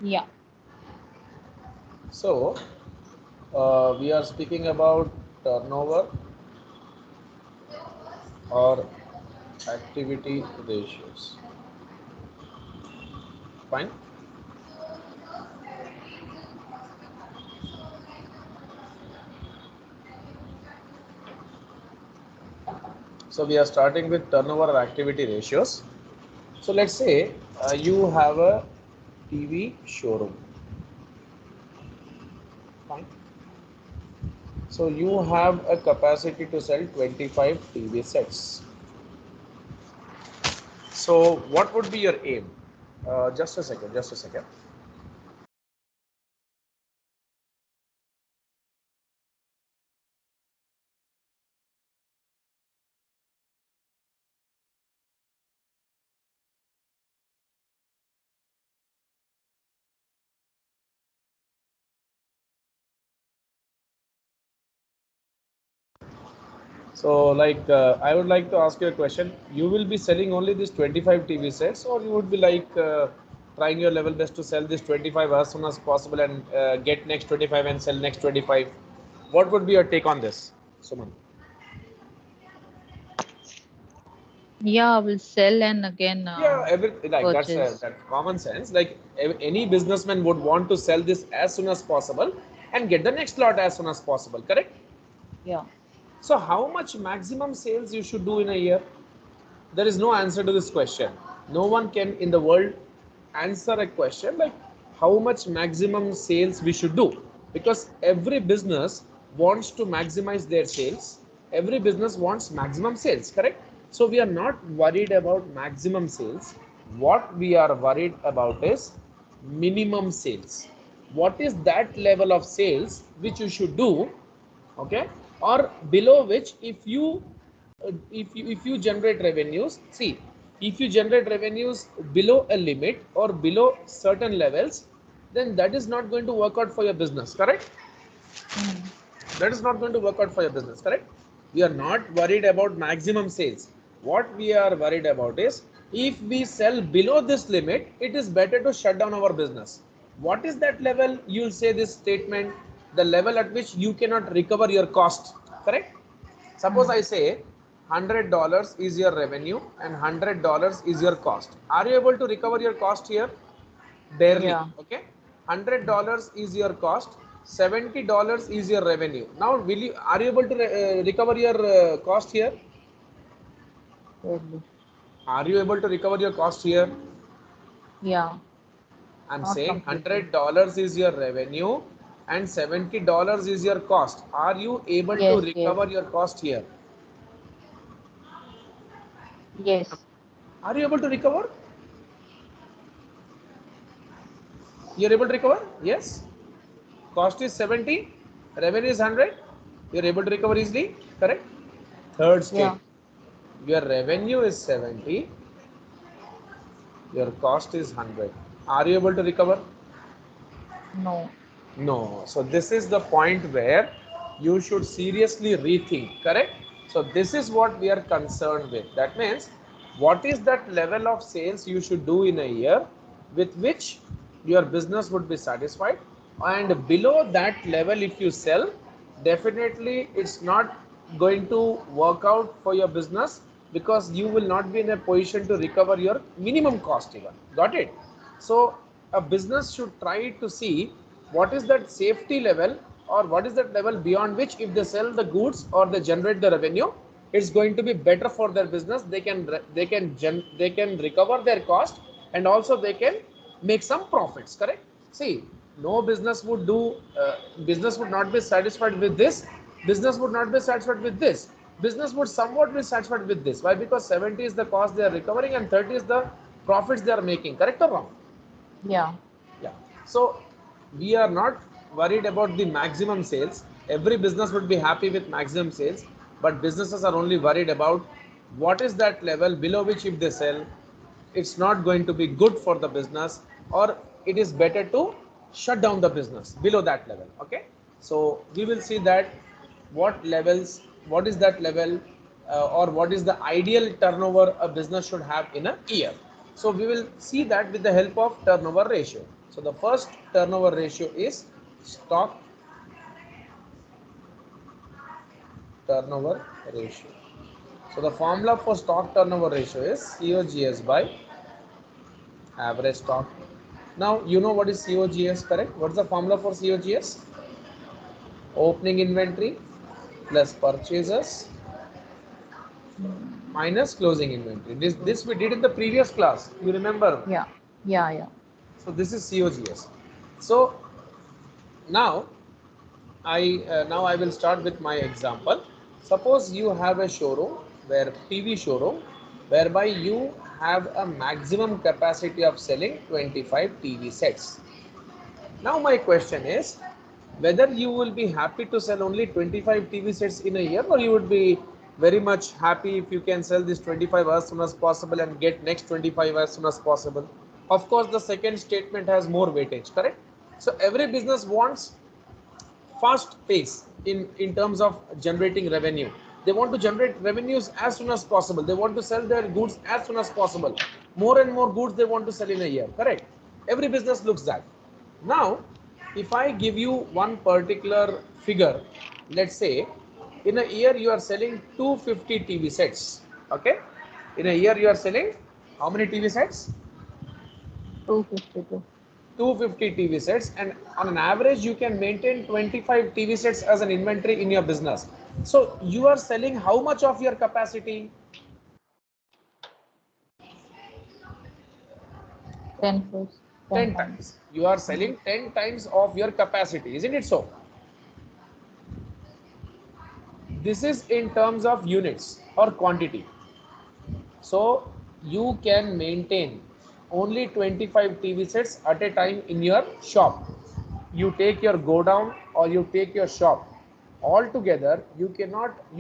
Yeah. So we are speaking about turnover or activity ratios. Fine. So we are starting with turnover or activity ratios. So let's say you have a TV showroom. Fine. So you have a capacity to sell 25 TV sets. So what would be your aim? Just a second, just a second. So like I would like to ask you a question. You will be selling only these 25 TV sets, or you would be like trying your level best to sell this 25 as soon as possible and get next 25 and sell next 25. What would be your take on this, Suman? Yeah, I will sell and again Yeah, like purchase. that's common sense. Like any businessman would want to sell this as soon as possible and get the next lot as soon as possible. Correct? Yeah. So how much maximum sales you should do in a year? There is no answer to this question. No one can in the world answer a question like how much maximum sales we should do, because every business wants to maximize their sales. Every business wants maximum sales, correct? So we are not worried about maximum sales. What we are worried about is minimum sales. What is that level of sales which you should do, okay, or below which if you generate revenues, see, if you generate revenues below a limit or below certain levels, then that is not going to work out for your business, correct? Mm. That is not going to work out for your business, correct? We are not worried about maximum sales. What we are worried about is if we sell below this limit, it is better to shut down our business. What is that level? You'll say this statement: the level at which you cannot recover your cost, correct? Suppose Mm. I say $100 is your revenue and $100 is your cost. Are you able to recover your cost here? Barely. Yeah. Okay, $100 is your cost, $70 is your revenue. Now will you, are you able to recover your cost here? Totally. Are you able to recover your cost here? Yeah. I'm Not saying completely. $100 is your revenue and $70 is your cost. Are you able to Yes, yes. recover your cost here? Yes. Are you able to recover? You're able to recover? Yes. Cost is 70, revenue is 100. You're able to recover easily, correct? Third Yeah. statement: your revenue is 70, your cost is 100. Are you able to recover? No. No. So this is the point where you should seriously rethink, correct? So this is what we are concerned with. That means what is that level of sales you should do in a year with which your business would be satisfied, and below that level if you sell, definitely it's not going to work out for your business, because you will not be in a position to recover your minimum cost even. Got it? So a business should try to see what is that safety level, or what is that level beyond which if they sell the goods or they generate the revenue, it's going to be better for their business. They can recover their cost, and also they can make some profits, correct? See, no business would do business would not be satisfied with this, business would not be satisfied with this, business would somewhat be satisfied with this. Why? Because 70 is the cost they are recovering and 30 is the profits they are making, correct or wrong? Yeah. Yeah. So we are not worried about the maximum sales. Every business would be happy with maximum sales, but businesses are only worried about what is that level below which if they sell, it's not going to be good for the business, or it is better to shut down the business below that level. Okay. So we will see that what is that level, or what is the ideal turnover a business should have in a year. So we will see that with the help of turnover ratio. So the first turnover ratio is stock turnover ratio. So the formula for stock turnover ratio is COGS by average stock. Now you know what is COGS, correct? What's the formula for COGS? Opening inventory plus purchases minus closing inventory. This we did in the previous class. You remember? Yeah. Yeah. Yeah. So this is COGS. So now I will start with my example. Suppose you have a showroom where TV showroom whereby you have a maximum capacity of selling 25 TV sets. Now my question is whether you will be happy to sell only 25 TV sets in a year, or you would be very much happy if you can sell this 25 as soon as possible and get next 25 as soon as possible. Of course, the second statement has more weightage, correct? So every business wants fast pace in terms of generating revenue. They want to generate revenues as soon as possible. They want to sell their goods as soon as possible. More and more goods they want to sell in a year, correct? Every business looks that. Now if I give you one particular figure, let's say in a year you are selling 250 TV sets, okay? In a year you are selling how many TV sets? 252. 250 TV sets, and on an average you can maintain 25 TV sets as an inventory in your business. So you are selling how much of your capacity? 10 plus 10 10 times. times. You are selling 10 times of your capacity, isn't it so? This is in terms of units or quantity. So you can maintain only 25 TV sets at a time in your shop. You take your go down or you take your shop, all together you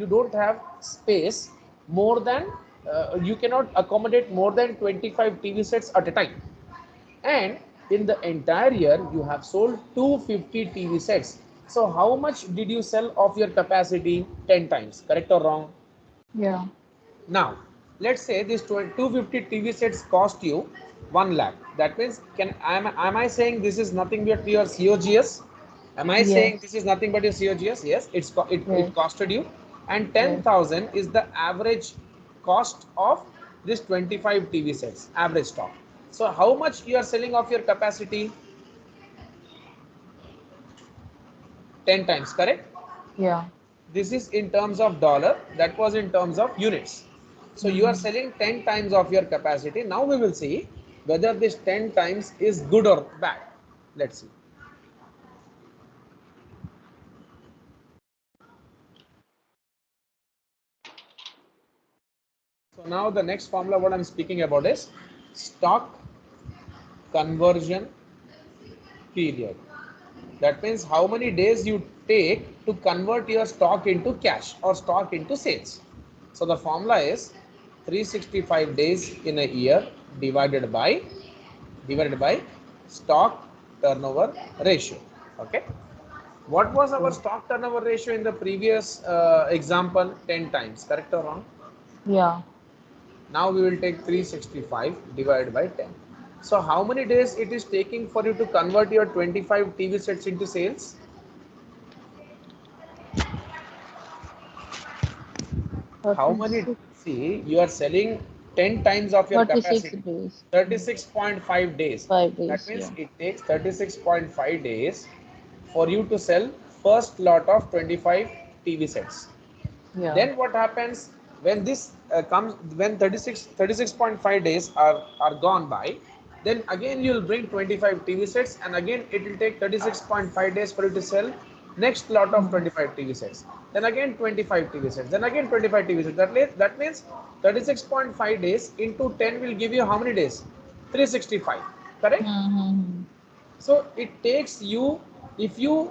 don't have space more than you cannot accommodate more than 25 TV sets at a time. And in the entire year you have sold 250 TV sets. So how much did you sell of your capacity? 10 times, correct or wrong? Yeah. Now, let's say this 250 TV sets cost you 1 lakh. That means, am I saying this is nothing but your COGS? Am I saying this Yes. is nothing but your COGS? Yes, it Yes. costed you, and Yes. 10,000 is the average cost of this 25 TV sets, average stock. So, how much you are selling of your capacity? 10 times, correct? Yeah. This is in terms of dollar, that was in terms of units. So you are selling 10 times of your capacity. Now we will see whether this 10 times is good or bad. Let's see. So now the next formula what I'm speaking about is stock conversion period. That means how many days you take to convert your stock into cash or stock into sales. So the formula is 365 days in a year divided by stock turnover ratio. Okay. What was our Okay. stock turnover ratio in the previous example? 10 times, correct or wrong? Yeah. Now we will take 365 divided by 10. So how many days it is taking for you to convert your 25 TV sets into sales? How many? 36. See, you are selling 10 times of your 36 capacity. days. 36.5 days. 5 That days. means Yeah. it takes 36.5 days for you to sell first lot of 25 TV sets. Yeah. Then what happens when this comes, when 36.5 days are gone by, then again you will bring 25 TV sets, and again it will take 36.5 days for you to sell next lot of 25 TV sets. Then again 25 TV sets, then again 25 TV sets. That means 36.5 days into 10 will give you how many days? 365, correct? Mm-hmm. So it takes you, if you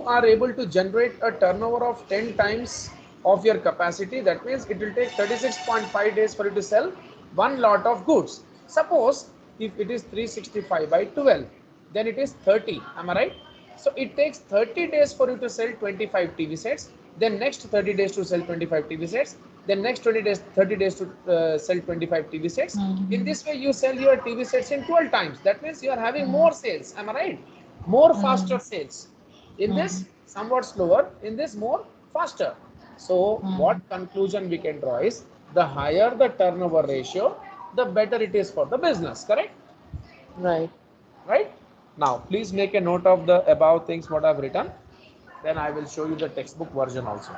are able to generate a turnover of 10 times of your capacity, that means it will take 36.5 days for you to sell one lot of goods. Suppose if it is 365 by 12, then it is 30, am I right? So it takes 30 days for you to sell 25 TV sets, then next 30 days to sell 25 TV sets, then next 20 days, 30 days to sell 25 TV sets. In this way, you sell your TV sets in 12 times. That means you are having more sales. Am I right? More faster sales. In this, somewhat slower. In this, more faster. So, what conclusion we can draw is the higher the turnover ratio, the better it is for the business. Correct? Right. Right? Now, please make a note of the above things what I've written. Then I will show you the textbook version also.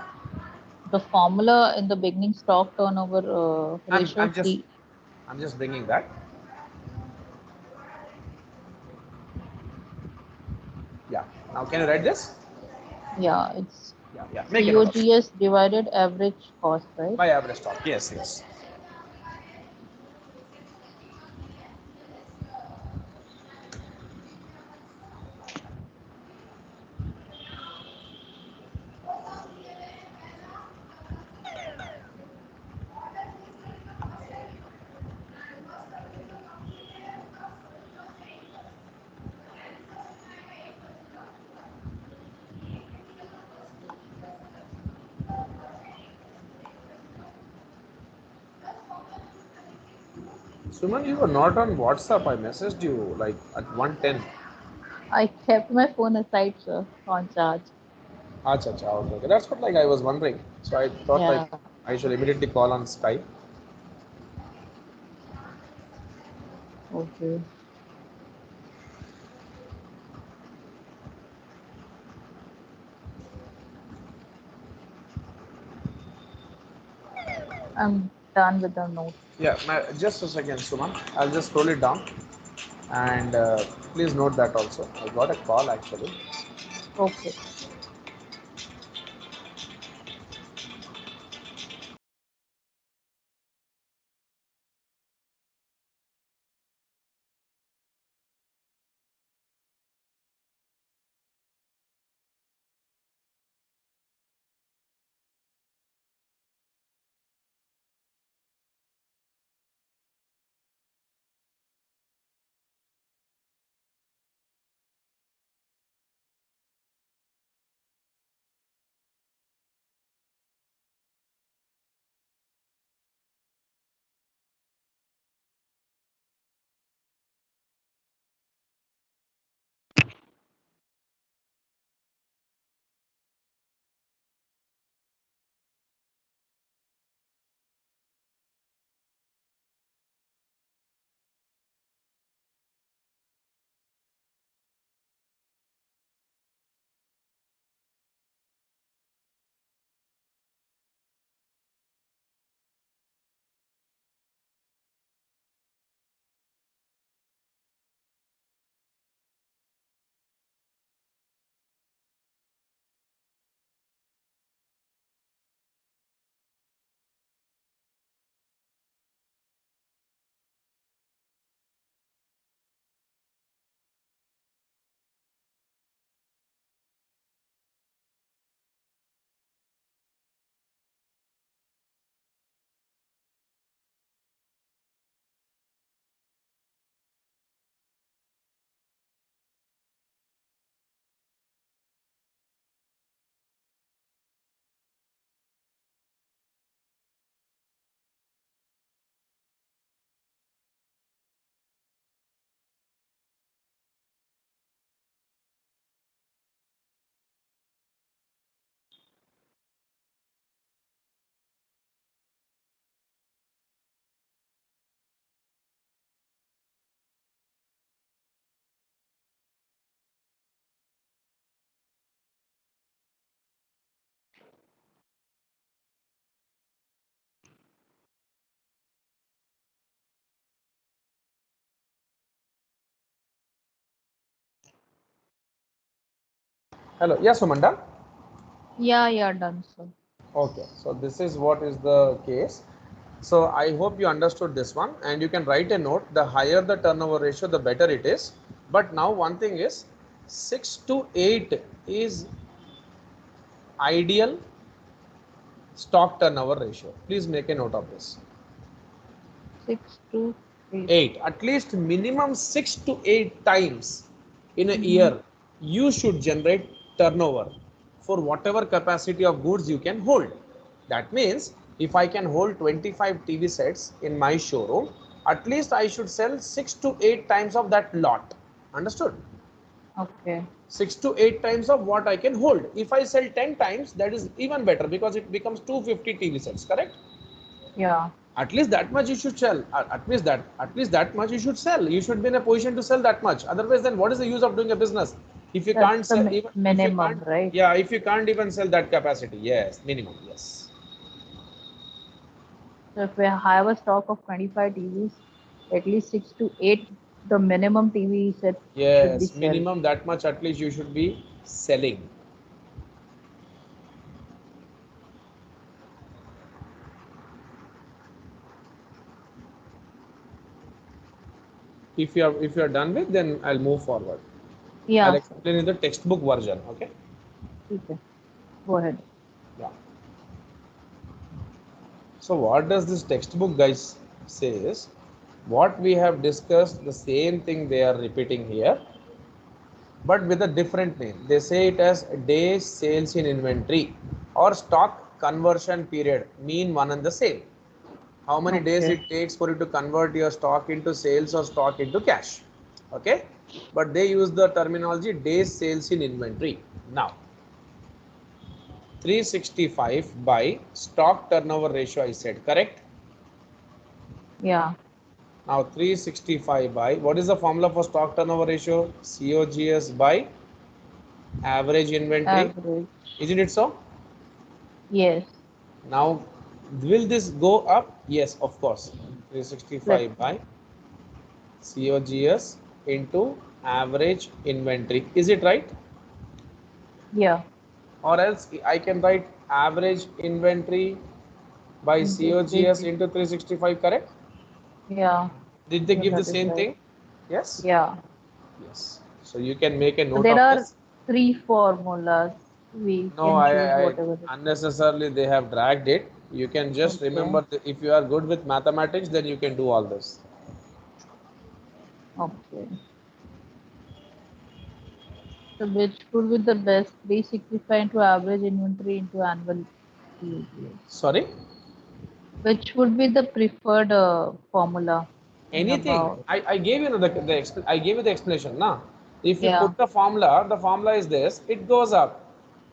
The formula in the beginning, stock turnover ratio. I'm just bringing that. Yeah. Now, can you write this? Yeah, it's Yeah. Make a note of it. COGS divided average cost, right? By average stock. Yes, yes. Suman, you were not on WhatsApp. I messaged you like at 1:10. I kept my phone aside, sir, on charge. Acha, acha, okay. That's what like I was wondering. So I thought like Yeah. I should immediately call on Skype. Okay. I'm done with the note. Yeah, just a second, Suman. I'll just scroll it down and please note that also. I got a call actually. Okay. Hello. Yes, Sumanda. Yeah, done, sir. Okay. So this is what is the case. So I hope you understood this one and you can write a note. The higher the turnover ratio, the better it is. But now one thing is 6 to 8 is ideal stock turnover ratio. Please make a note of this. 6 to 8. 8, at least minimum 6 to 8 times in a year you should generate turnover for whatever capacity of goods you can hold. That means If I can hold 25 TV sets in my showroom, at least I should sell 6 to 8 times of that lot. Understood? Okay. 6 to 8 times of what I can hold. If I sell 10 times, that is even better because it becomes 250 TV sets, correct? Yeah. At least that much you should sell. At least that much you should sell. You should be in a position to sell that much. Otherwise, then what is the use of doing a business if you That's can't the sell even if you can't, minimum, right? yeah, if you can't even sell that capacity? Yes, minimum. Yes. So if we have a stock of 25 TVs, at least 6 to 8, the minimum TV set should be Yes, sold. minimum that much at least you should be selling. If you are done with, then I'll move forward. I'll Yeah, sir. explain in the textbook version. Okay. Okay. Go ahead. Yeah. So what does this textbook guys say is what we have discussed, the same thing they are repeating here, but with a different name. They say it as days sales in inventory or stock conversion period, mean one and the same. How many days Okay. it takes for you to convert your stock into sales or stock into cash. Okay, but they use the terminology days sales in inventory. Now 365 by stock turnover ratio, I said, correct? Yeah. Now 365 by, what is the formula for stock turnover ratio? COGS by average inventory. Average. Isn't it so? Yes. Now, will this go up? Yes, of course. Let 365 by COGS into average inventory. Is it right? Yeah. Or else I can write average inventory by Into COGS 360. into 365, correct? Yeah. Did they Yeah, give the that is same right. thing? Yes? Yeah. Yes. So you can make a So note there of are this. 3 formulas. We No, can choose I whatever. unnecessarily they have dragged it. You can just Okay. remember that if you are good with mathematics, then you can do all this. Okay. So which would be the best? 365 into average inventory into annual COGS. Sorry? Which would be the preferred formula in Anything. about? I gave you I gave you the explanation. Now, if you Yeah. put the formula is this, it goes up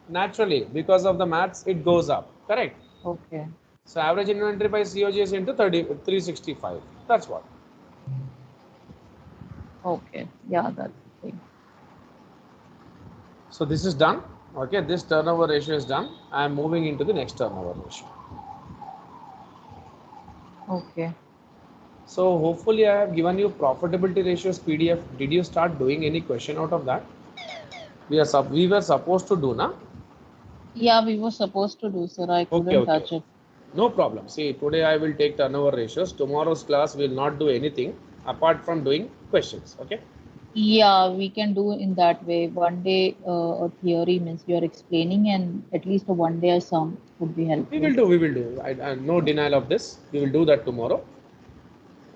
naturally because of the maths. It goes up. Correct. Okay. So average inventory by COGS into 365. That's what. Okay. Yeah, that's the thing. So this is done. Okay, this turnover ratio is done. I am moving into the next turnover ratio. Okay. So hopefully I have given you profitability ratios PDF. Did you start doing any question out of that? We were supposed to do, na? Yeah, we were supposed to do, sir. I Okay, couldn't okay. touch it. No problem. See, today I will take turnover ratios. Tomorrow's class will not do anything apart from doing questions. Okay. Yeah, we can do in that way. One day a theory means you are explaining, and at least a one day a sum would be We helpful. will do. We will do. No denial of this. We will do that tomorrow.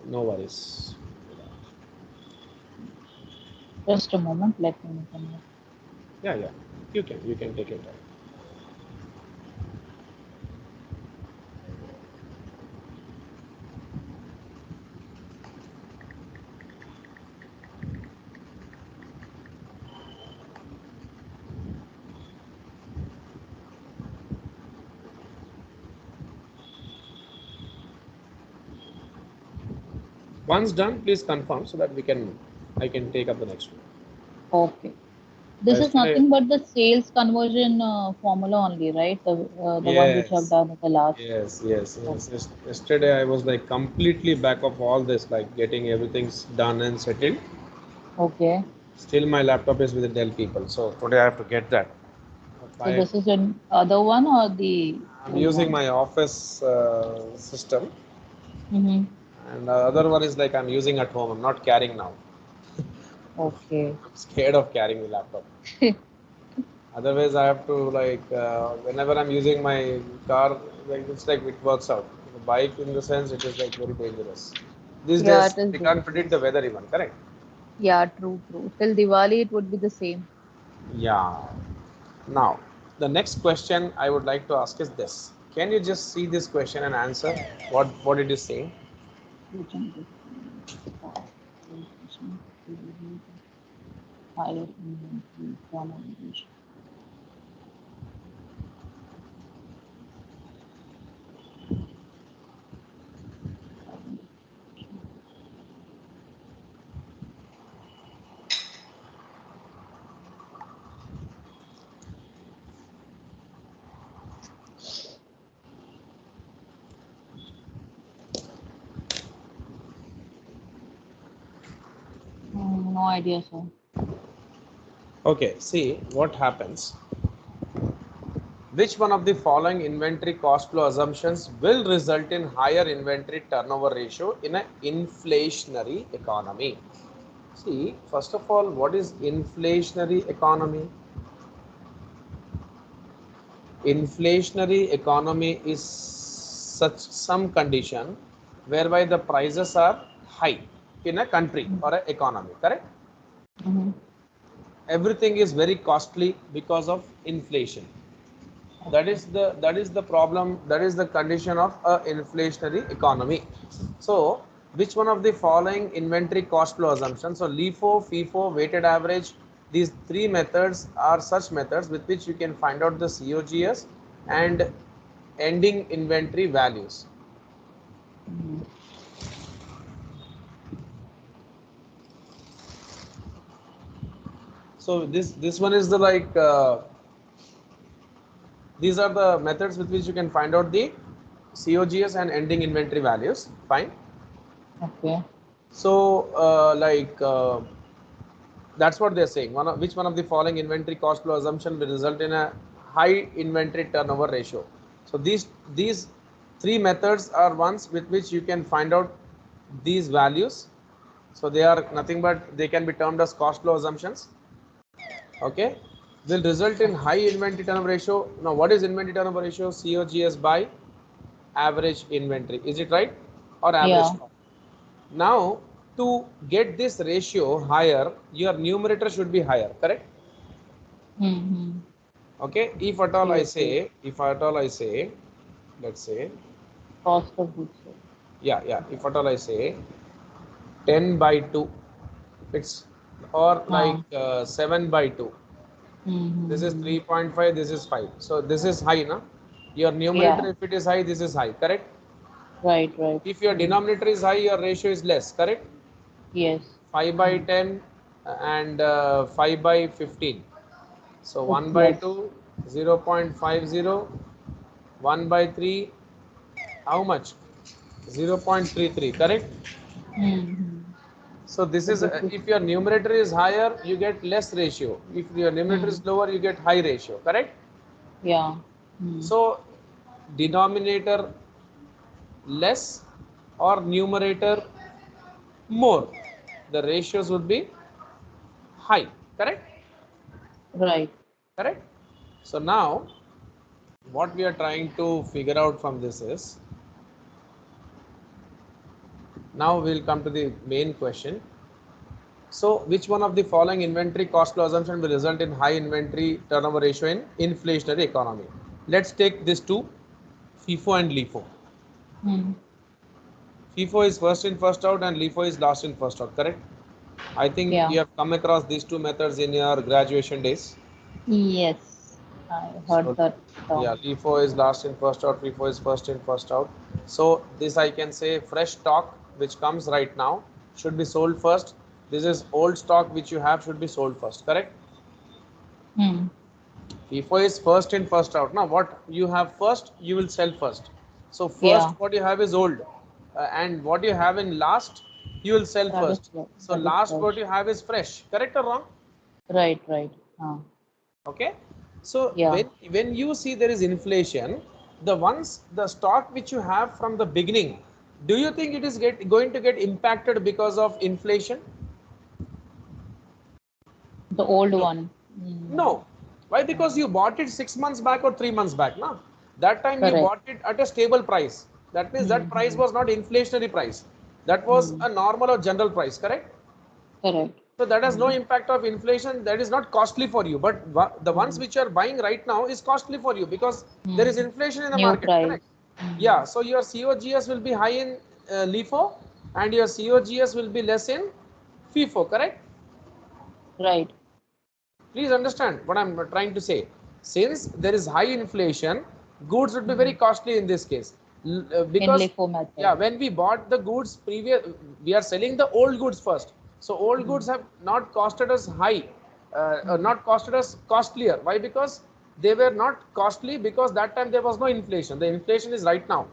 No worries. Just a moment. Let me make a note. Yeah, yeah. You can. You can take your time. Once done, please confirm so that I can take up the next one. Okay. This is Yesterday, nothing but the sales conversion formula only, right? The one which I've yes, done in the last. yes. Yesterday I was like completely back of all this, like getting everything's done and settled. Okay. Still, my laptop is with the Dell people, so today I have to get that. So My, this is an other one or the I'm old using one? my office system, Mm-hmm. and the other one is like I'm using at home. I'm not carrying now. Okay. I'm scared of carrying the laptop. Otherwise, I have to like whenever I'm using my car, like it's like it works out. The bike, in the sense, it is like very dangerous. These Yeah, days, it is we can't predict the dangerous. weather even. Correct? Yeah, true, true. Till Diwali, it would be the same. Yeah. Now, the next question I would like to ask is this. Can you just see this question and answer what it is saying? Higher inventory turnover. No idea, sir. Okay, see what happens. Which one of the following inventory cost flow assumptions will result in higher inventory turnover ratio in an inflationary economy? See, first of all, what is inflationary economy? Inflationary economy is some condition whereby the prices are high in a country or an economy, correct? Everything is very costly because of inflation. That is the problem, that is the condition of a inflationary economy. So which one of the following inventory cost flow assumptions, so LIFO, FIFO, weighted average, these three methods are such methods with which you can find out the COGS and ending inventory values. So this one is the these are the methods with which you can find out the COGS and ending inventory values. Fine. Okay. So that's what they're saying. Which one of the following inventory cost flow assumption will result in a high inventory turnover ratio? So these three methods are ones with which you can find out these values. So they are nothing but they can be termed as cost flow assumptions. Okay, will result in high inventory turnover ratio. Now, what is inventory turnover ratio? COGS by average inventory. Is it right? Or average? Yeah. Now, to get this ratio higher, your numerator should be higher, correct? Okay, if at all I say, let's say, cost of goods sold. Yeah, if at all I say 10 by 2, it's or like 7 by 2. This is 3.5, this is 5. So this is high, na? Your numerator, if it is high, this is high, correct? Right. If your denominator is high, your ratio is less, correct? Yes. 5 by 10 and 5 by 15. So 1 by 2, 0.50, 1 by 3, how much? 0.33, correct? So this is, if your numerator is higher, you get less ratio. If your numerator is lower, you get high ratio, correct? Yeah. So denominator less or numerator more, the ratios would be high, correct? Right. Correct. So now what we are trying to figure out from this is, now we'll come to the main question. So which one of the following inventory cost flow assumption will result in high inventory turnover ratio in inflationary economy? Let's take this two, FIFO and LIFO. FIFO is first in first out and LIFO is last in first out, correct? I think you have come across these two methods in your graduation days. Yes, I heard that. Yeah, LIFO is last in first out, FIFO is first in first out. So this I can say fresh stock which comes right now should be sold first. This is old stock which you have should be sold first, correct? FIFO is first in first out. Now what you have first, you will sell first. So first what you have is old, and what you have in last, you will sell first. So last what you have is fresh, correct or wrong? Right. Okay. So when you see there is inflation, the stock which you have from the beginning, do you think it is going to get impacted because of inflation? The old one. No. Why? Because you bought it 6 months back or 3 months back, na? That time you bought it at a stable price. That means that price was not inflationary price. That was a normal or general price, correct? Correct. So that has no impact of inflation. That is not costly for you. But the ones which you are buying right now is costly for you because there is inflation in the New market. price. Correct? Yeah. So your COGS will be high in LIFO and your COGS will be less in FIFO. Correct? Right. Please understand what I'm trying to say. Since there is high inflation, goods would be very costly in this case. In Because LIFO method. yeah, when we bought the goods we are selling the old goods first. So old goods have not costed us high, not costed us costlier. Why? Because they were not costly because that time there was no inflation. The inflation is right now.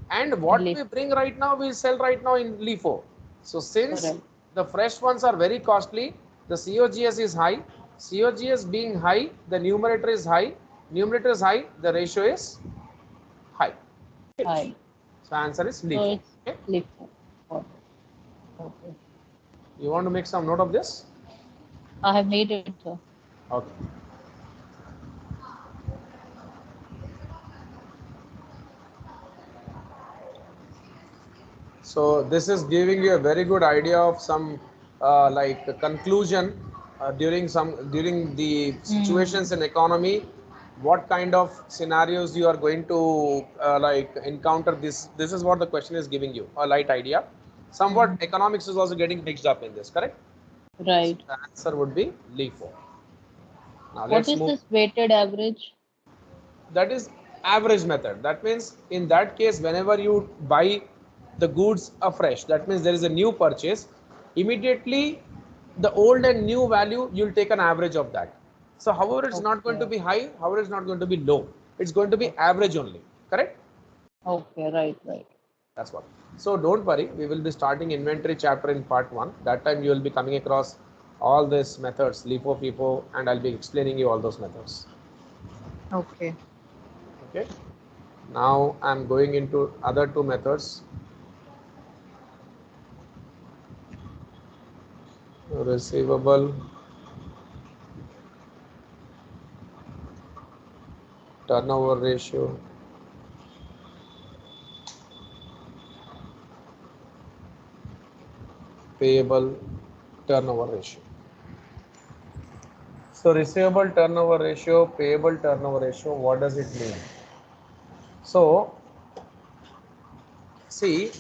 And what we bring right now, we sell right now in LIFO. So since the fresh ones are very costly, the COGS is high. COGS being high, the numerator is high. Numerator is high, the ratio is high. High. So answer is So LIFO. it's Okay. LIFO. Okay. You want to make some note of this? I have made it, sir. Okay. So this is giving you a very good idea of some like conclusion during the situations in economy, what kind of scenarios you are going to like encounter. This is what the question is giving you, a light idea. Somewhat economics is also getting mixed up in this, correct? Right. So the answer would be LIFO. Now What let's is move. this weighted average? That is average method. That means in that case, whenever you buy the goods afresh, that means there is a new purchase, immediately the old and new value, you'll take an average of that. So however it's not going to be high, however it's not going to be low, it's going to be average only, correct? Okay, right. That's what. So don't worry, we will be starting inventory chapter in part 1. That time you will be coming across all these methods, LIFO, FIFO, and I'll be explaining you all those methods. Okay. Okay. Now I'm going into other two methods. Receivable turnover ratio, payable turnover ratio. So receivable turnover ratio, payable turnover ratio, what does it mean? So see,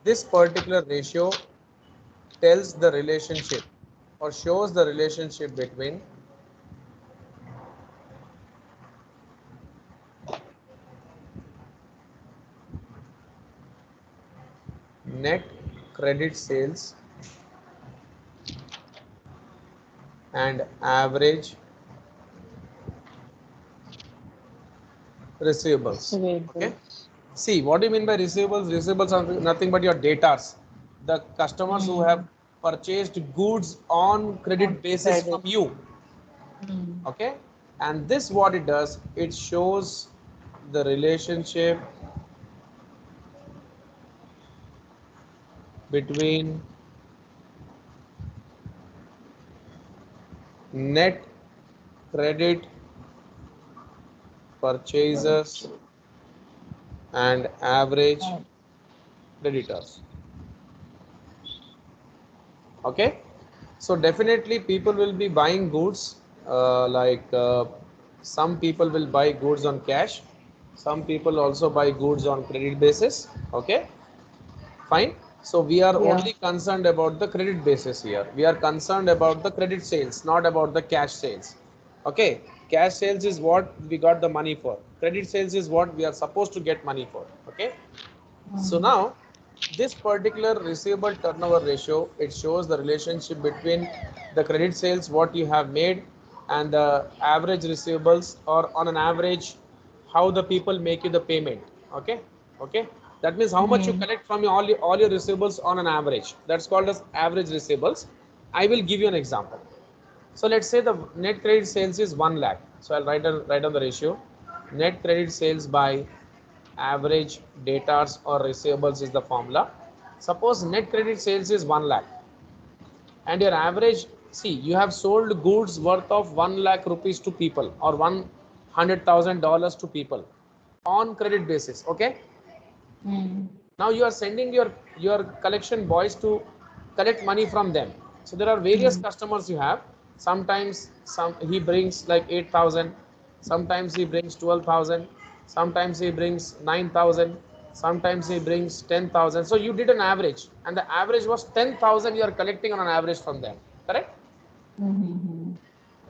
this particular ratio tells the relationship or shows the relationship between net credit sales and average receivables. Okay. See, what do you mean by receivables? Receivables are nothing but your datas. The customers who have purchased goods on credit basis from you. Okay. And this what it does, it shows the relationship between net credit purchasers and average creditors. Okay. So definitely people will be buying goods some people will buy goods on cash, some people also buy goods on credit basis. Okay, fine. So we are only concerned about the credit basis here. We are concerned about the credit sales, not about the cash sales. Okay, cash sales is what we got the money for. Credit sales is what we are supposed to get money for. Okay. So now this particular receivable turnover ratio, it shows the relationship between the credit sales what you have made and the average receivables, or on an average how the people make you the payment. Okay, that means how much you collect from all your receivables on an average. That's called as average receivables. I will give you an example. So let's say the net credit sales is 1 lakh. So I'll write down the ratio. Net credit sales by average debtors or receivables is the formula. Suppose net credit sales is 1 lakh and your average, see, you have sold goods worth of 1 lakh rupees to people or $100,000 to people on credit basis. Okay. Now you are sending your collection boys to collect money from them. So there are various customers you have. Sometimes he brings like 8,000, sometimes he brings 12,000, sometimes he brings 9,000, sometimes he brings 10,000. So you did an average, and the average was 10,000 you are collecting on an average from them, correct?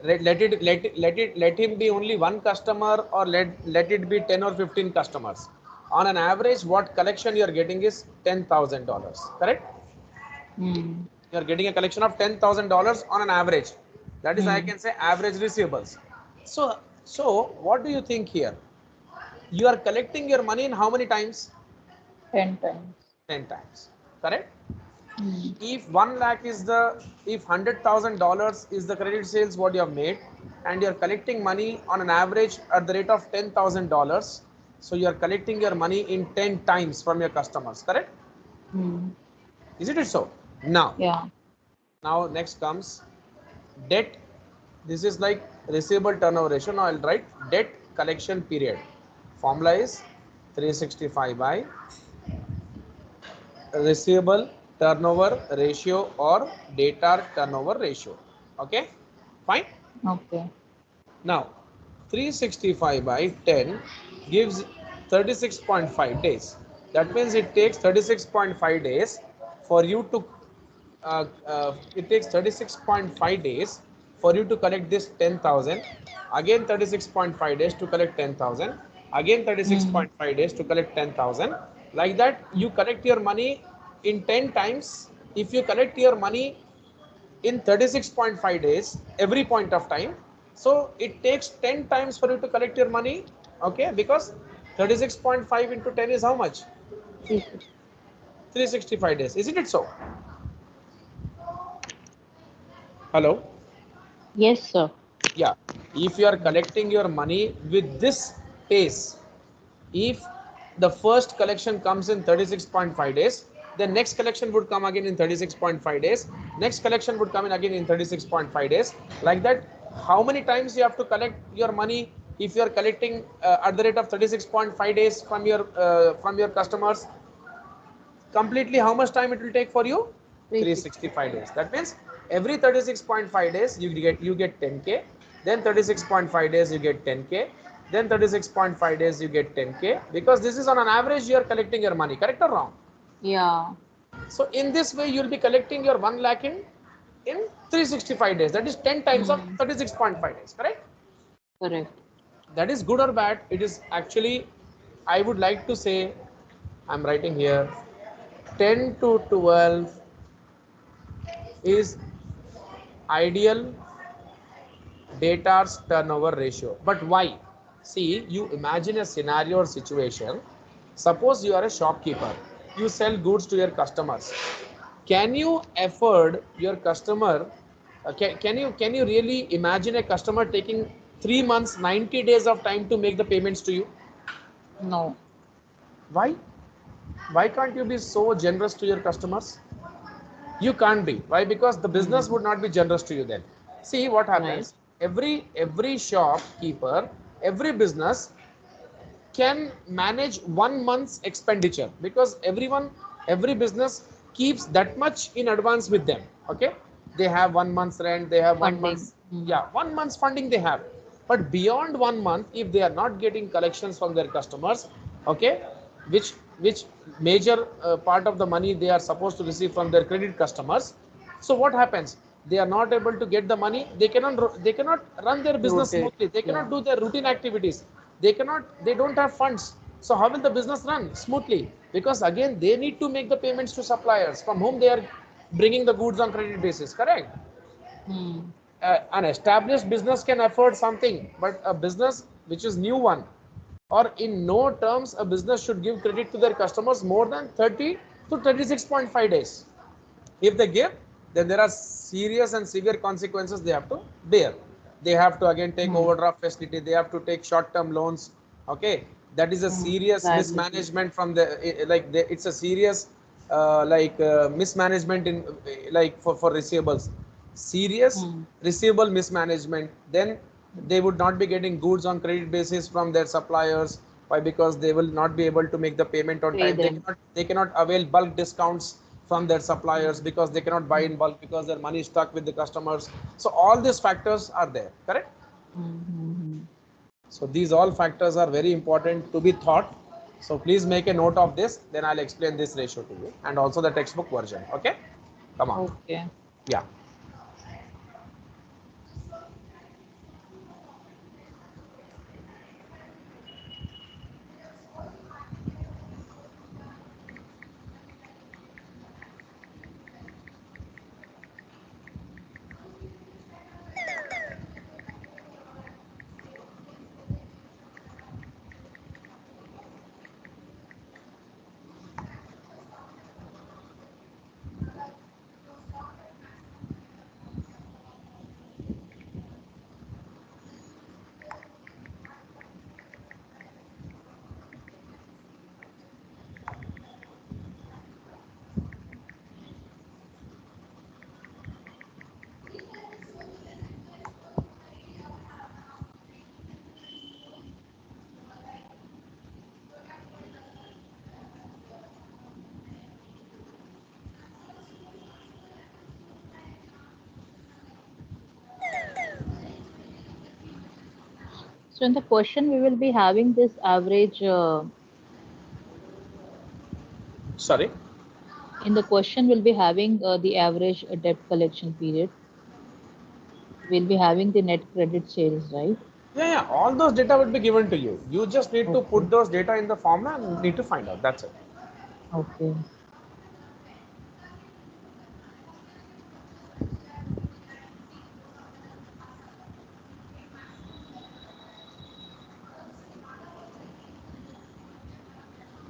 Let him be only one customer, or let it be 10 or 15 customers. On an average, what collection you are getting is $10,000, correct? You are getting a collection of $10,000 on an average. That is, I can say, average receivables. So what do you think here? You are collecting your money in how many times? 10 times. 10 times, correct? If 1 lakh is the, if $100,000 is the credit sales what you have made, and you are collecting money on an average at the rate of $10,000, so you are collecting your money in 10 times from your customers, correct? Isn't it so? Now, Yeah. now next comes debt. This is like receivable turnover ratio. Now I'll write debt collection period. Formula is 365 by receivable turnover ratio or debtor turnover ratio. Okay, fine. Okay. Now 365 by 10 gives 36.5 days. That means it takes 36.5 days for you to it takes 36.5 days for you to collect this 10,000, again 36.5 days to collect 10,000, again 36.5 days to collect 10,000. Like that you collect your money in 10 times. If you collect your money in 36.5 days every point of time, so it takes 10 times for you to collect your money. Okay, because 36.5 into 10 is how much? 365 days, isn't it so? Hello? Yes, sir. Yeah, if you are collecting your money with this pace, if the first collection comes in 36.5 days, the next collection would come again in 36.5 days, next collection would come in again in 36.5 days. Like that, how many times you have to collect your money? If you are collecting at the rate of 36.5 days from your customers, completely how much time it will take for you? 365 days. That means every 36.5 days you get 10k, then 36.5 days you get 10k, then 36.5 days you get 10k, because this is on an average you are collecting your money, correct or wrong? Yeah. So in this way you will be collecting your 1 lakh in 365 days. That is 10 times of 36.5 days, correct? Correct. That is good or bad? It is actually, I would like to say, I'm writing here 10 to 12 is ideal debtors turnover ratio. But why? See, you imagine a scenario or situation. Suppose you are a shopkeeper, you sell goods to your customers. Can you afford your customer? Can you really imagine a customer taking 3 months, 90 days of time to make the payments to you? No. Why? Why can't you be so generous to your customers? You can't be. Why? Because the business would not be generous to you then. See what Right. happens. Every shopkeeper, every business can manage 1 month's expenditure, because every business keeps that much in advance with them. Okay, they have 1 month's rent, they have one Funding. month's, yeah, 1 month's funding they have. But beyond 1 month, if they are not getting collections from their customers, okay, which major part of the money they are supposed to receive from their credit customers, so what happens? They are not able to get the money. They cannot run their business Rotate. smoothly. They Yeah. cannot do their routine activities. They don't have funds. So how will the business run smoothly? Because again, they need to make the payments to suppliers from whom they are bringing the goods on credit basis, correct? An established business can afford something, but a business which is new one, or in no terms a business should give credit to their customers more than 30 to 36.5 days. If they give, then there are serious and severe consequences they have to bear. They have to again take overdraft facility, they have to take short-term loans. Okay, that is a serious Liability. mismanagement from the it's a serious mismanagement in for receivables. Serious receivable mismanagement. Then they would not be getting goods on credit basis from their suppliers. Why? Because they will not be able to make the payment on Pay time. them. They cannot avail bulk discounts from their suppliers because they cannot buy in bulk because their money is stuck with the customers. So all these factors are there, correct? So these all factors are very important to be thought. So please make a note of this, then I'll explain this ratio to you and also the textbook version. Okay, come on. Okay. Yeah. So in the question, we will be having this average. Sorry. In the question, we'll be having the average debt collection period. We'll be having the net credit sales, right? Yeah, all those data would be given to you. You just need to Okay. put those data in the formula and need to find out. That's it. Okay.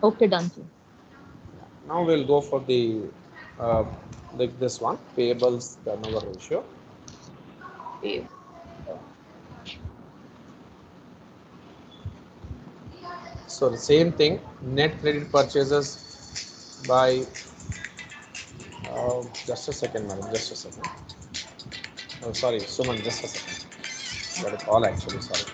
Okay, done, sir. Now we'll go for the like this one, payables turnover ratio. Okay. So the same thing, net credit purchases by just a second, madam, just a second. Oh, sorry, Suman, just a second. Got a call actually, sorry.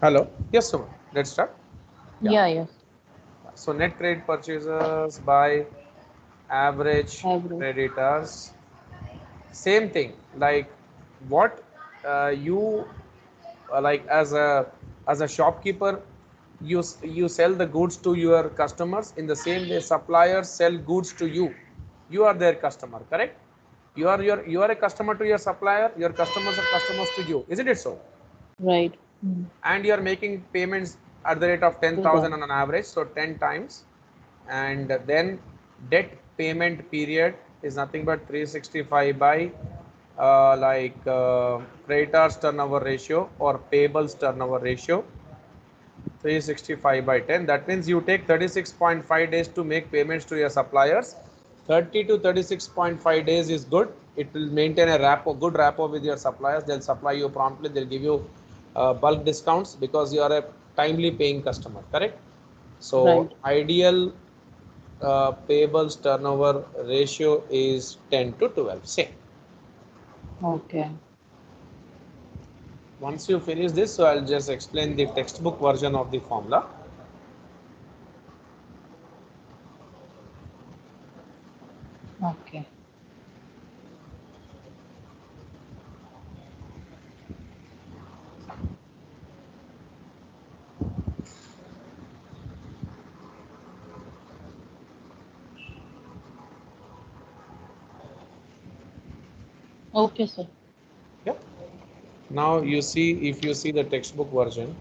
Hello. Yes, Suman. Let's start. Yeah. Yeah, yes. So net credit purchases by average Average. creditors. Same thing. Like what you like as a shopkeeper, you sell the goods to your customers. In the same way, suppliers sell goods to you. You are their customer, correct? You are a customer to your supplier. Your customers are customers to you. Isn't it so? Right. Mm. And you are making payments at the rate of To 10,000 them. on an average, so 10 times. And then debt payment period is nothing but 365 by creditors turnover ratio or payables turnover ratio, 365 by 10. That means you take 36.5 days to make payments to your suppliers. 30 to 36.5 days is good. It will maintain a good rapport with your suppliers. They'll supply you promptly. They'll give you bulk discounts because you are a timely paying customer, correct? So Right. ideal payables turnover ratio is 10 to 12. Same. Okay. Once you finish this, so I'll just explain the textbook version of the formula. Okay. Okay, sir. Yeah. Now you see, if you see the textbook version,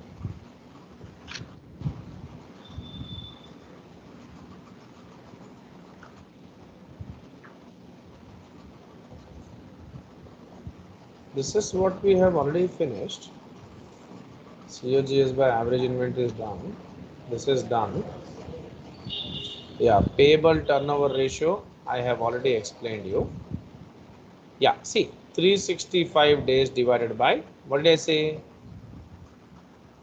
this is what we have already finished. COGS by average inventory is done. This is done. Yeah, payable turnover ratio, I have already explained you. Yeah, see, 365 days divided by, what did I say?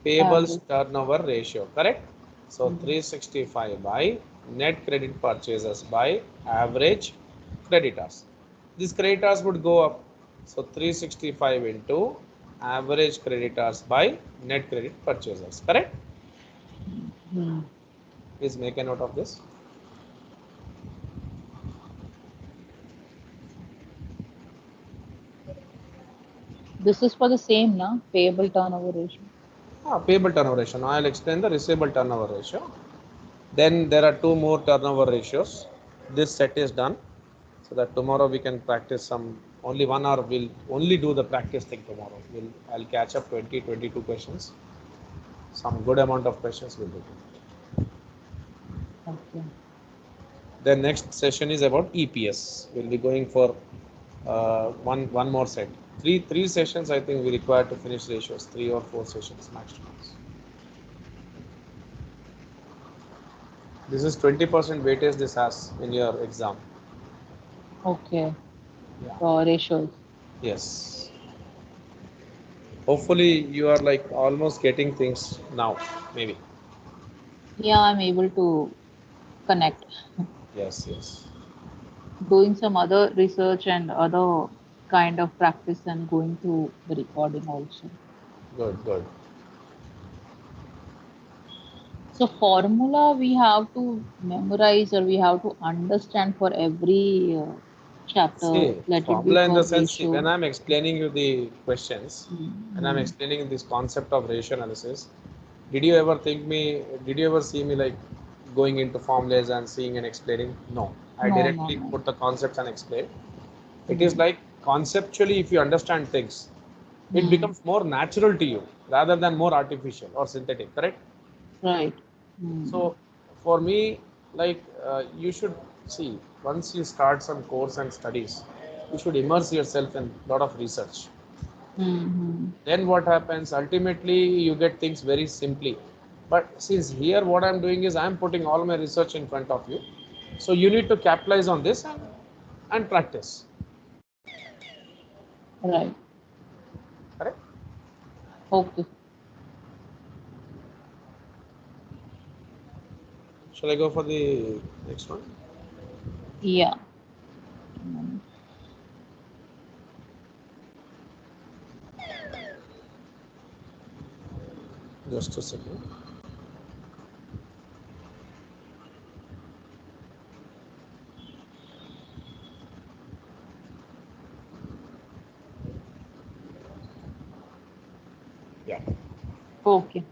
Payables Average. turnover ratio, correct? So Mm. 365 by net credit purchases by average creditors. These creditors would go up. So 365 into average creditors by net credit purchases, correct? Mm. Please make a note of this. This is for the same, na? Payable turnover ratio. Payable turnover ratio. Now I'll explain the receivable turnover ratio. Then there are two more turnover ratios. This set is done, so that tomorrow we can practice some. Only 1 hour we'll only do the practice thing tomorrow. I'll catch up 20-22 questions. Some good amount of questions will do. Okay. The next session is about EPS. We'll be going for one more set. Three sessions I think we require to finish ratios. 3 or 4 sessions maximum. This is 20% weightage this has in your exam. Okay. Yeah. Ratios. Yes. Hopefully you are like almost getting things now. Maybe. Yeah, I'm able to connect. Yes. Yes. Doing some other research and other kind of practice and going through the recording also. Good. Good. So formula we have to memorize or we have to understand for every chapter. See, Let it be formula in the for sense, see, when ratio. I'm explaining you the questions, and I'm Mm. explaining this concept of ratio analysis, did you ever see me like going into formulas and seeing and explaining? No. I No, no, directly no. put the concepts and explain. It is Mm. like conceptually, if you understand things, it Mm. becomes more natural to you rather than more artificial or synthetic, correct? Right. Mm. So for me, like you should see, once you start some course and studies, you should immerse yourself in a lot of research. Mm-hmm. Then what happens? Ultimately, you get things very simply. But since here what I'm doing is I'm putting all my research in front of you. So you need to capitalize on this and practice. Right. Correct? Okay. Shall I go for the next one? Yeah. Mm. Just a second. Yeah. Okay.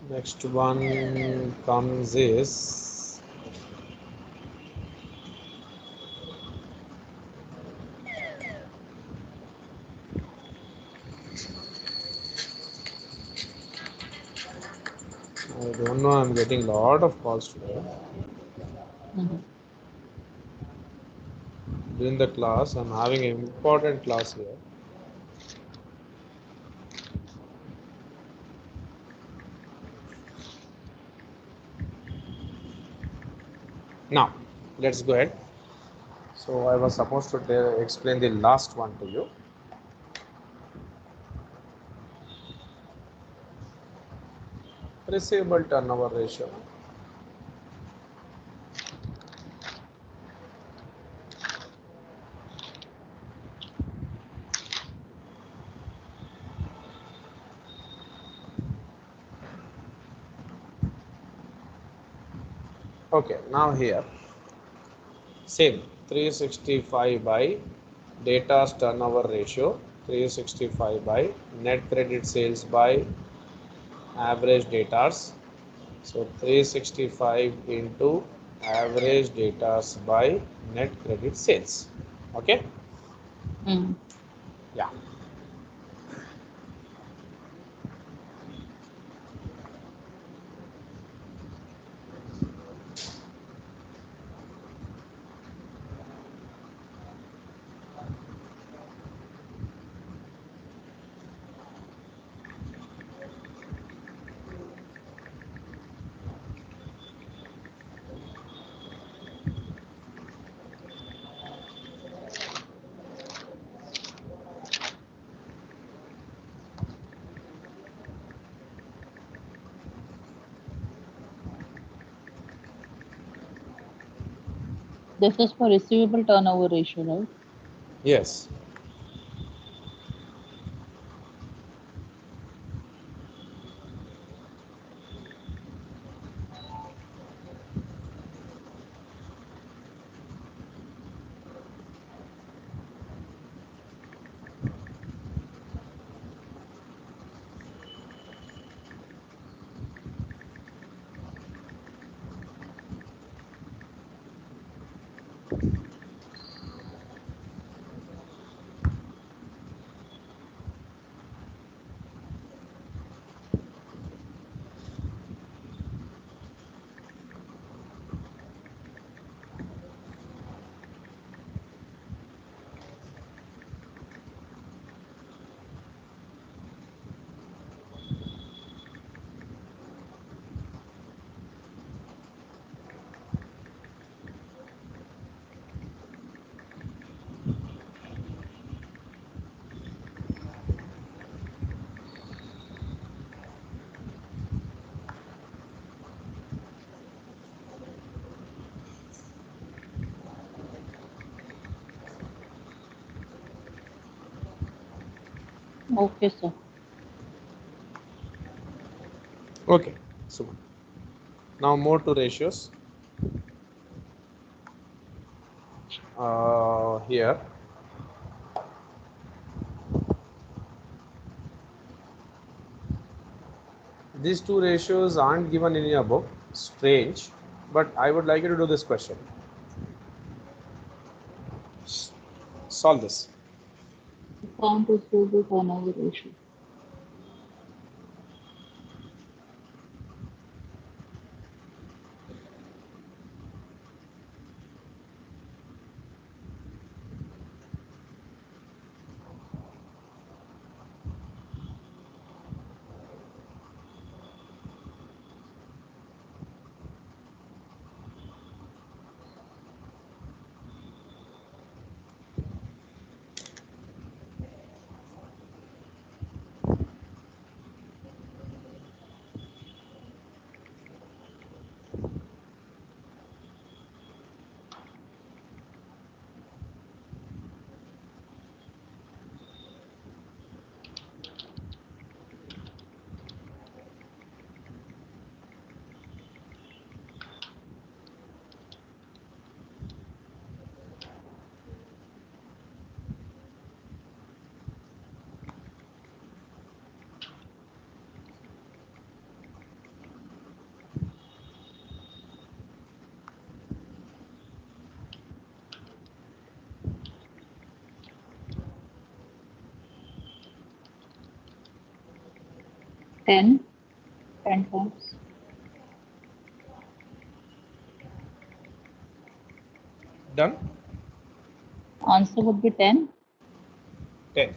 Next one comes is I don't know. I'm getting a lot of calls today. Mhm. During the class, I'm having an important class here. Now, let's go ahead. So, I was supposed to explain the last one to you. Receivable turnover ratio. Okay, now here, same 365 by data's turnover ratio, 365 by net credit sales by average datas. So 365 into average datas by net credit sales. Okay? Mm. Yeah. This is for receivable turnover ratio, right? Yes. Okay, sir. Okay. So now more to ratios. Here these two ratios aren't given in your book. Strange, but I would like you to do this question. Solve this. Account receivable turnover ratio. 10. 10 times. Done? Answer would be 10. 10.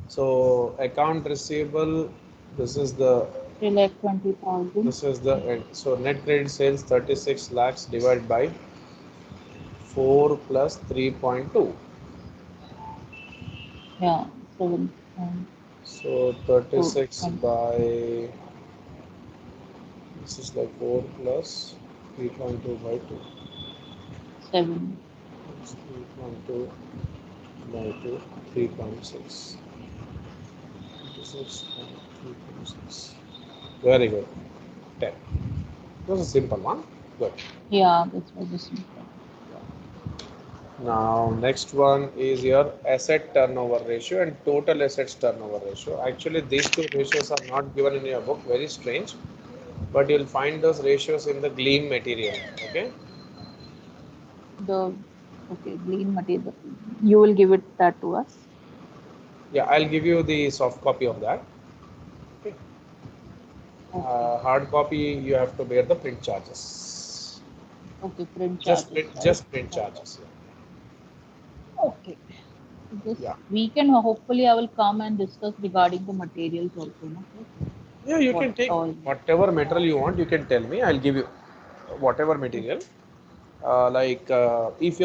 So account receivable, this is the 3,20,000. this is the end. So net credit sales 36 lakhs divided by 4 plus 3.2. Yeah, 7. So So 36 by this is like 4 plus 3.2 by 2. 7. 3.2 by 2, 3.6. 3.6. Very good. 10. It was a simple one. Good. Yeah, that's what this is. Now, next one is your asset turnover ratio and total assets turnover ratio. Actually, these two ratios are not given in your book. Very strange. But you'll find those ratios in the Gleam material. Okay. The okay, green material. You will give it that to us. Yeah, I'll give you the soft copy of that. Okay. Okay. Hard copy, you have to bear the print charges. Okay, print Just charges, print, right? just print charges. Okay. This Yeah. weekend, hopefully, I will come and discuss regarding the materials also. No? Yeah, you What can take all? whatever material you want. You can tell me. I'll give you whatever material. If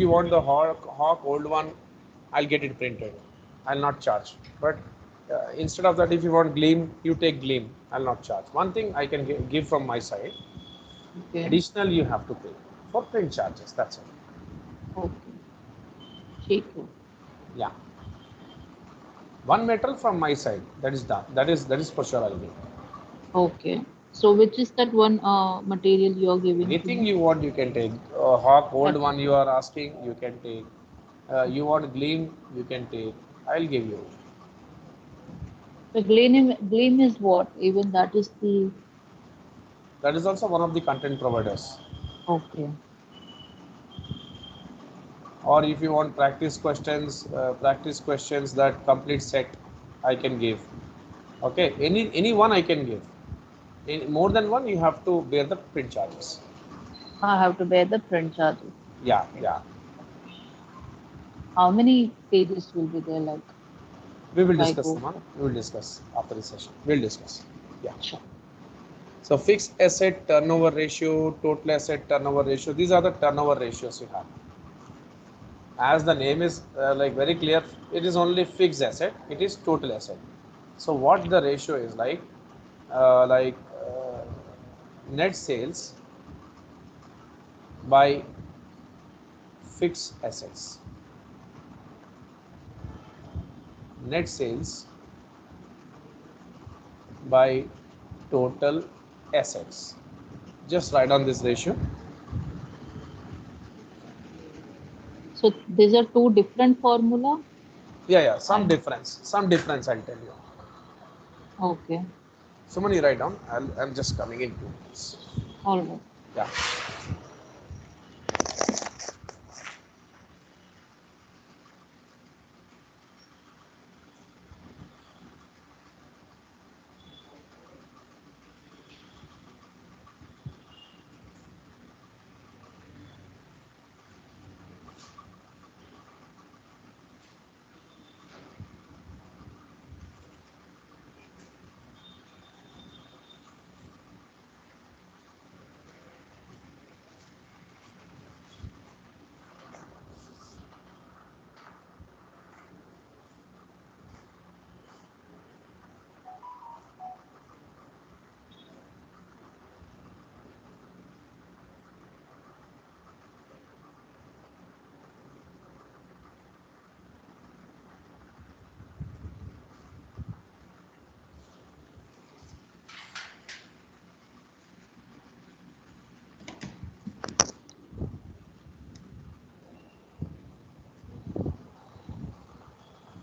you want the Hawk old one, I'll get it printed. I'll not charge. But instead of that, if you want Gleam, you take Gleam. I'll not charge. One thing I can give from my side. Okay. Additional, you have to pay for print charges. That's it. Okay. ठीक है. Yeah. One metal from my side. That is done. That is for sure. I'll give. Okay. So which is that one material you are giving to Anything me? you want, you can take. Hawk old That's one you are asking, you can take. You want Gleam, you can take. I'll give you. the gleam is what? Even that is the That is also one of the content providers. okay. Or if you want practice questions that complete set, I can give. Okay, any one I can give. In more than one, you have to bear the print charges. I have to bear the print charges. Yeah, Okay. yeah. How many pages will be there? Like We will if I discuss, go Suman. for We will discuss after the session. We'll discuss. Yeah. sure. So fixed asset turnover ratio, total asset turnover ratio. These are the turnover ratios you have. As the name is like very clear, it is only fixed asset. It is total asset. So what the ratio is like net sales by fixed assets. Net sales by total assets. Just write on this ratio. So these are two different formula. Yeah, some And difference. Some difference I'll tell you. okay. Somebody write down. I'm just coming in 2 minutes. All right. Yeah.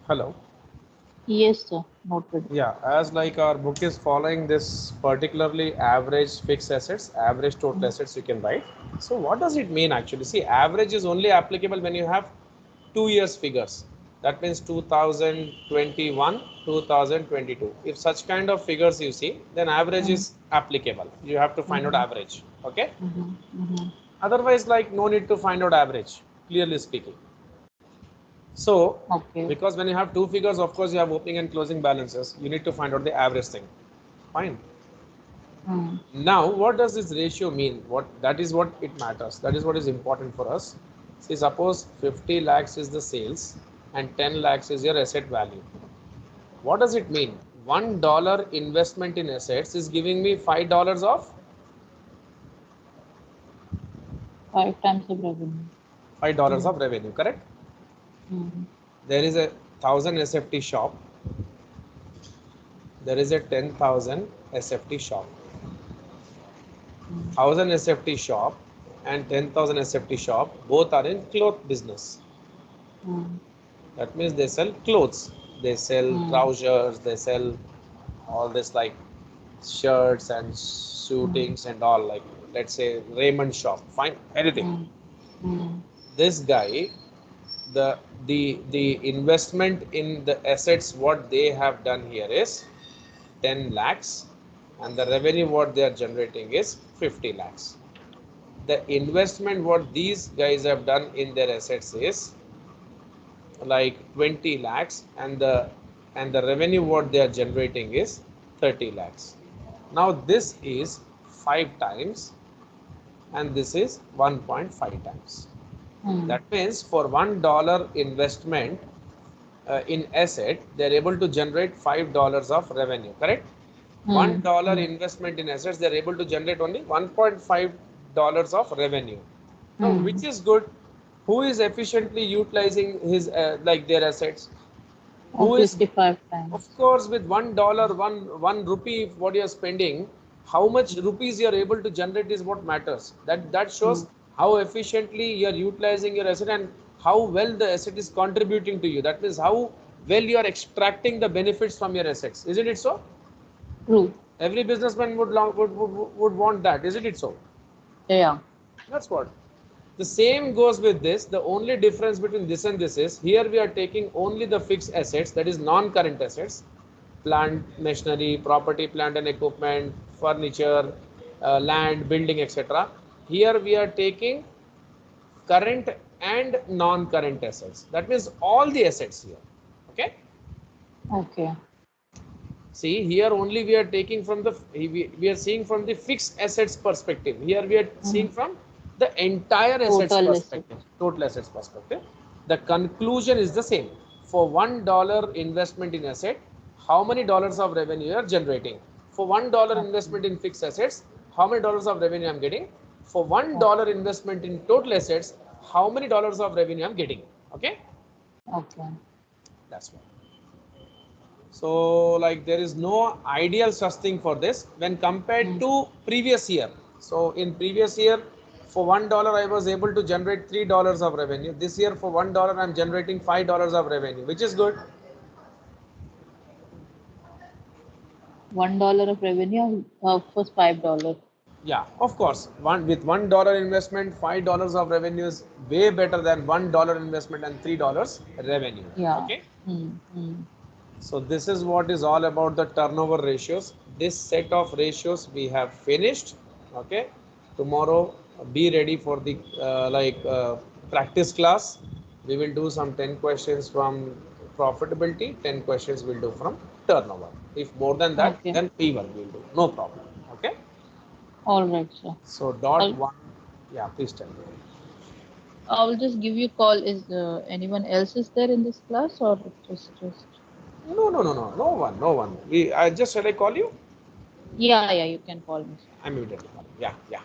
Hello. Yes, sir. Noted. Yeah, as like our book is following this particularly average fixed assets, average total Mm. assets you can write. So what does it mean actually? See, average is only applicable when you have 2 years figures. That means 2021, 2022. If such kind of figures you see, then average Mm-hmm. is applicable. You have to find out Mm-hmm. average. Okay. Mm-hmm. Otherwise, like no need to find out average, clearly speaking. So, Okay. because when you have two figures, of course, you have opening and closing balances. You need to find out the average thing. Fine. Mm. Now, what does this ratio mean? What that is what it matters. That is what is important for us. See, suppose 50 lakhs is the sales and 10 lakhs is your asset value. What does it mean? $1 investment in assets is giving me $5 of 5 times of revenue. $5 Mm. of revenue, correct? Mm-hmm. There is a 1,000 SFT shop. There is a 10,000 SFT shop. Mm. 1,000 SFT shop and 10,000 SFT shop both are in cloth business. Mm. That means they sell clothes. They sell Mm. trousers. They sell all this like shirts and Mm. suitings and all, like let's say Raymond shop. Fine, anything. Mm. Mm. This guy, the investment in the assets what they have done here is 10 lakhs, and the revenue what they are generating is 50 lakhs. The investment what these guys have done in their assets is like 20 lakhs, and the revenue what they are generating is 30 lakhs. Now this is 5 times and this is 1.5 times. Mm. That means for $1 investment in asset, they are able to generate $5 of revenue, correct? Mm. $1 Mm. investment in assets, they are able to generate only $1.5 of revenue. Now, which Mm. is good? Who is efficiently utilizing his like their assets? Who is, Obviously, five of times. course, with $1, one rupee, what you are spending, how much rupees you are able to generate is what matters. That shows Mm. how efficiently you are utilizing your asset and how well the asset is contributing to you. That means how well you are extracting the benefits from your assets. Isn't it so? True. Every businessman would want that. Isn't it so? Yeah. That's what. The same goes with this. The only difference between this and this is here we are taking only the fixed assets, that is non-current assets, plant, machinery, property, plant and equipment, furniture, land, building, etc. Here we are taking current and non-current assets. That means all the assets here. Okay. Okay. See, here only we are taking from the, we are seeing from the fixed assets perspective. Here we are seeing Mm. from the entire assets Total assets. perspective, total assets perspective. The conclusion is the same. For $1 investment in asset, how many dollars of revenue you are generating? For $1 Okay. investment in fixed assets, how many dollars of revenue I am getting? For $1 Okay. investment in total assets, how many dollars of revenue I am getting? Okay, Okay. that's what. So like there is no ideal such thing for this when compared Mm. to previous year. So in previous year, for $1 I was able to generate $3 of revenue. This year for $1 I'm generating $5 of revenue, which is good. $1 of revenue was $5. Yeah, of course. One with $1 investment, $5 of revenue is way better than $1 investment and $3 revenue. Yeah. Okay. Mm. Mm. So this is what is all about the turnover ratios. This set of ratios we have finished. Okay. Tomorrow be ready for the practice class. We will do some 10 questions from profitability, 10 questions we'll do from turnover. If more than that, Okay. then P1 we'll do. No problem. Okay. All right, sir. So dot I'll one. Yeah, please tell me. I'll just give you a call. Is anyone else is there in this class or just? No, no, no, no. No one, no one. I just shall I call you? Yeah, yeah. You can call me, sir. I'm immediately calling. Yeah, yeah.